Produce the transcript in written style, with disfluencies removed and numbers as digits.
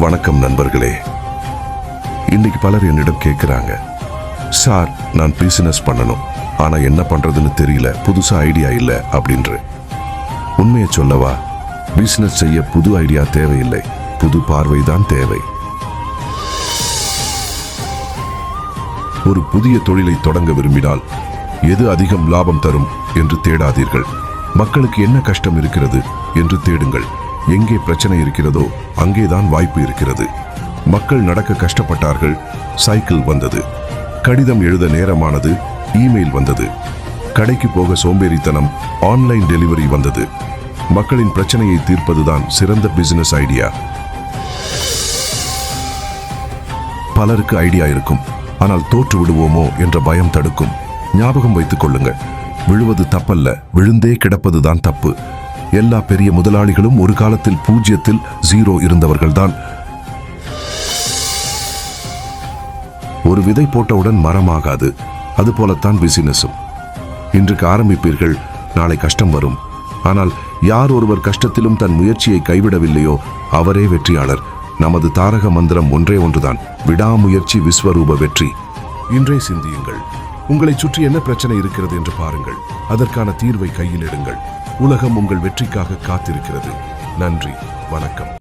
வணக்கம் நண்பர்களே. இன்னைக்கு பலர் என்னிடம் கேட்குறாங்க, சார் நான் பிசினஸ் பண்ணணும், ஆனால் என்ன பண்ணுறதுன்னு தெரியல, புதுசாக ஐடியா இல்லை அப்படின்ற. உண்மையை சொல்லவா, பிசினஸ் செய்ய புது ஐடியா தேவையில்லை, புது பார்வை தான் தேவை. ஒரு புதிய தொழிலை தொடங்க விரும்பினால் எது அதிகம் லாபம் தரும் என்று தேடாதீர்கள். மக்களுக்கு என்ன கஷ்டம் இருக்கிறது என்று தேடுங்கள். எங்கே பிரச்சனை இருக்கிறதோ அங்கேதான் வாய்ப்பு இருக்கிறது. மக்கள் நடக்க கஷ்டப்பட்டார்கள், சைக்கிள் வந்தது. கடிதம் எழுத நேரமானது, இமெயில் வந்தது. கடைக்கு போக சோம்பேறித்தனம், ஆன்லைன் டெலிவரி வந்தது. மக்களின் பிரச்சனையை தீர்ப்பதுதான் சிறந்த பிசினஸ் ஐடியா. பலருக்கு ஐடியா இருக்கும், ஆனால் தோற்று விடுவோமோ என்ற பயம் தடுக்கும். ஞாபகம் வைத்துக் கொள்ளுங்கள், விழுவது தப்பல்ல, விழுந்தே கிடப்பதுதான் தப்பு. எல்லா பெரிய முதலாளிகளும் ஒரு காலத்தில் 0 இருந்தவர்கள்தான். ஒரு விதை போட்டவுடன் மரமாகாது, அதுபோலத்தான் பிசினஸும். இன்றைக்கு ஆரம்பிப்பீர்கள், நாளை கஷ்டம் வரும். ஆனால் யார் ஒருவர் கஷ்டத்திலும் தன் முயற்சியை கைவிடவில்லையோ அவரே வெற்றியாளர். நமது தாரக மந்திரம் ஒன்றே ஒன்றுதான், விடாமுயற்சி விஸ்வரூப வெற்றி. இன்றே சிந்தியுங்கள், உங்களை சுற்றி என்ன பிரச்சனை இருக்கிறது என்று பாருங்கள், அதற்கான தீர்வை கையில் எடுங்கள். உலகம் உங்கள் வெற்றிக்காக காத்திருக்கிறது. நன்றி, வணக்கம்.